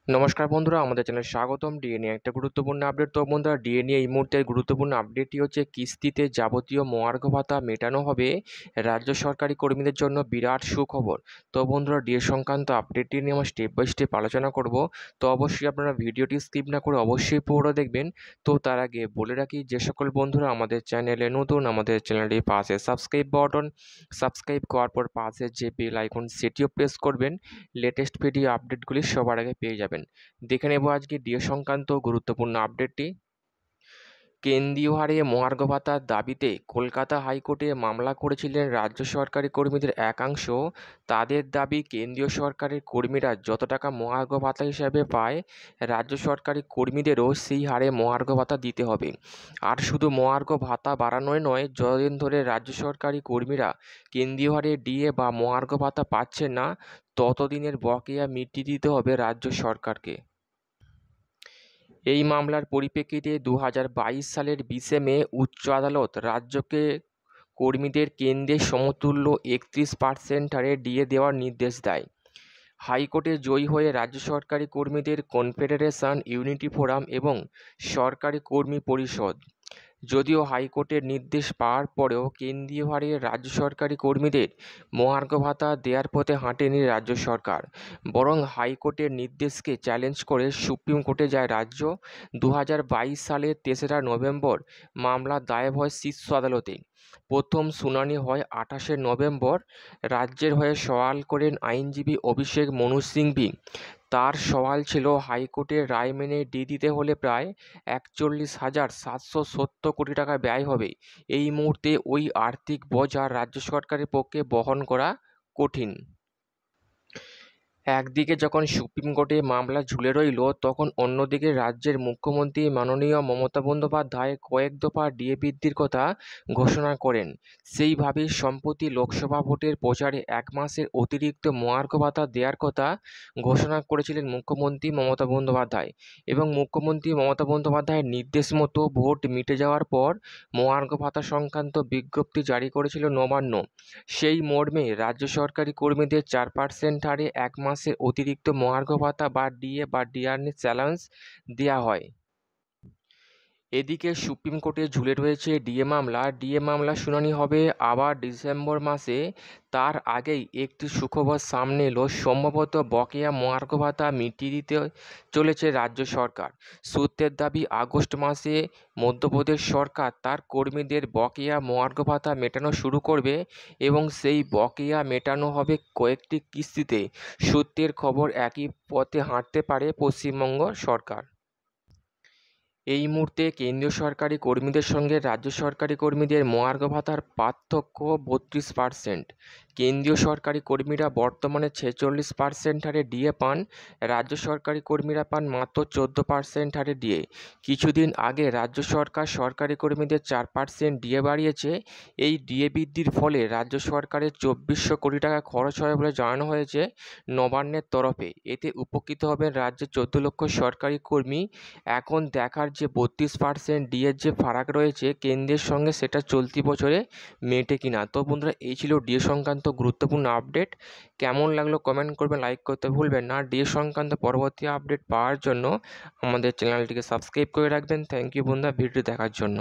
নমস্কার বন্ধুরা, আমাদের চ্যানেলে স্বাগতম। ডিএ নিয়ে একটা গুরুত্বপূর্ণ আপডেট। তো বন্ধুরা, ডিএ নিয়ে এই মুহূর্তে গুরুত্বপূর্ণ আপডেটটি হচ্ছে কিস্তিতে যাবতীয় মহার্ঘ ভাতা মেটানো হবে রাজ্য সরকারি কর্মীদের জন্য। বিরাট সুখবর। তো বন্ধুরা, ডিএ সংক্রান্ত আপডেটটি নিয়ে আমরা স্টেপ বাই স্টেপ আলোচনা করব। তো অবশ্যই আপনারা ভিডিওটি স্কিপ না করে অবশ্যই পুরো দেখবেন। তো তার আগে বলে রাখি, যে সকল বন্ধুরা আমাদের চ্যানেলে নতুন, আমাদের চ্যানেলটির পাশে সাবস্ক্রাইব করার পর পাশে যে বেল আইকন সেটিও প্রেস করবেন। লেটেস্ট ভিডিও আপডেটগুলি সবার আগে পেয়ে যাবেন। দেখে নেব আজকে ডিএ সংক্রান্ত গুরুত্বপূর্ণ আপডেটটি। কেন্দ্রীয় হারে মহার্ঘ ভাতার দাবিতে কলকাতা হাইকোর্টে মামলা করেছিলেন রাজ্য সরকারি কর্মীদের একাংশ। তাদের দাবি, কেন্দ্রীয় সরকারের কর্মীরা যত টাকা মহার্ঘ ভাতা হিসাবে পায়, রাজ্য সরকারি কর্মীদেরও সেই হারে মহার্ঘ ভাতা দিতে হবে। আর শুধু মহার্ঘ ভাতা বাড়ানোই নয়, যতদিন ধরে রাজ্য সরকারি কর্মীরা কেন্দ্রীয় হারে ডিএ বা মহার্ঘ ভাতা পাচ্ছেন না, ততদিনের বকেয়া মিটিয়ে দিতে হবে রাজ্য সরকারকে। এই মামলার পরিপ্রেক্ষিতে 2022 সালের 20শে মে উচ্চ আদালত রাজ্যকে কর্মীদের কেন্দ্রের সমতুল্য 31% হারে ডিএ দেওয়ার নির্দেশ দেয়। হাইকোর্টে জয়ী হয়ে রাজ্য সরকারি কর্মীদের কনফেডারেশন, ইউনিটি ফোরাম এবং সরকারি কর্মী পরিষদ। যদিও হাইকোর্টের নির্দেশ পাওয়ার পরেও কেন্দ্রীয় হারে রাজ্য সরকারি কর্মীদের মহার্ঘ ভাতা দেওয়ার পথে হাঁটেনি রাজ্য সরকার, বরং হাইকোর্টের নির্দেশকে চ্যালেঞ্জ করে সুপ্রিম কোর্টে যায় রাজ্য। 2022 সালের 3রা নভেম্বর মামলা দায়ের হয় শীর্ষ আদালতে। প্রথম শুনানি হয় 28শে নভেম্বর। রাজ্যের হয়ে সওয়াল করেন আইনজীবী অভিষেক মনু সিংভি। তার সওয়াল ছিল, হাইকোর্টের রায় মেনে ডিএ দিতে হলে প্রায় 41,770 কোটি টাকা ব্যয় হবে। এই মুহূর্তে ওই আর্থিক বোঝা রাজ্য সরকারের পক্ষে বহন করা কঠিন। একদিকে যখন সুপ্রিম কোর্টে মামলা ঝুলে রইল, তখন অন্যদিকে রাজ্যের মুখ্যমন্ত্রী মাননীয় মমতা বন্দ্যোপাধ্যায় কয়েক দফা ডিএ বৃদ্ধির কথা ঘোষণা করেন। সেইভাবেই সম্প্রতি লোকসভা ভোটের প্রচারে 1 মাসের অতিরিক্ত মহার্ঘ ভাতা দেওয়ার কথা ঘোষণা করেছিলেন মুখ্যমন্ত্রী মমতা বন্দ্যোপাধ্যায়। এবং মুখ্যমন্ত্রী মমতা বন্দ্যোপাধ্যায়ের নির্দেশ মতো ভোট মিটে যাওয়ার পর মহার্ঘ ভাতা সংক্রান্ত বিজ্ঞপ্তি জারি করেছিল নবান্ন। সেই মর্মে রাজ্য সরকারি কর্মীদের 4% হারে 1 মাসের অতিরিক্ত মহার্ঘ ভাতা বা ডিএ বা ডিয়ারনেস অ্যালাউন্স দেওয়া হয়। এদিকে সুপ্রিম কোর্টে ঝুলে রয়েছে ডিএ মামলা শুনানি হবে আবার ডিসেম্বর মাসে। তার আগেই একটি সুখবর সামনে এলো, সম্ভবত বকেয়া মহার্ঘ ভাতা মিটিয়ে দিতে চলেছে রাজ্য সরকার। সূত্রের দাবি, আগস্ট মাসে মধ্যপ্রদেশ সরকার তার কর্মীদের বকেয়া মহার্ঘ ভাতা মেটানো শুরু করবে এবং সেই বকেয়া মেটানো হবে কয়েকটি কিস্তিতে। সূত্রের খবর, একই পথে হাঁটতে পারে পশ্চিমবঙ্গ সরকার। এই মুহূর্তে কেন্দ্রীয় সরকারি কর্মীদের সঙ্গে রাজ্য সরকারি কর্মীদের মহার্ঘ ভাতার পার্থক্য 32%। কেন্দ্রীয় সরকারি কর্মীরা বর্তমানে 46% হারে ডিএ পান, রাজ্য সরকারি কর্মীরা পান মাত্র 14% হারে ডিএ। কিছুদিন আগে রাজ্য সরকার সরকারি কর্মীদের 4% ডিএ বাড়িয়েছে। এই ডিএ বৃদ্ধির ফলে রাজ্য সরকারের 2400 কোটি টাকা খরচ হবে বলে জানানো হয়েছে নবান্নের তরফে। এতে উপকৃত হবেন রাজ্যের 14 লক্ষ সরকারি কর্মী। এখন দেখার যে 32% ডিএর যে ফারাক রয়েছে কেন্দ্রের সঙ্গে, সেটা চলতি বছরে মেটে কিনা। তো বন্ধুরা, এই ছিল ডিএ সংক্রান্ত গুরুত্বপূর্ণ আপডেট। কেমন লাগলো কমেন্ট করবেন, লাইক করতে ভুলবেন না। ডিএ সংক্রান্ত পরবর্তী আপডেট পাওয়ার জন্য আমাদের চ্যানেলটিকে সাবস্ক্রাইব করে রাখবেন। থ্যাংক ইউ বন্ধুরা ভিডিও দেখার জন্য।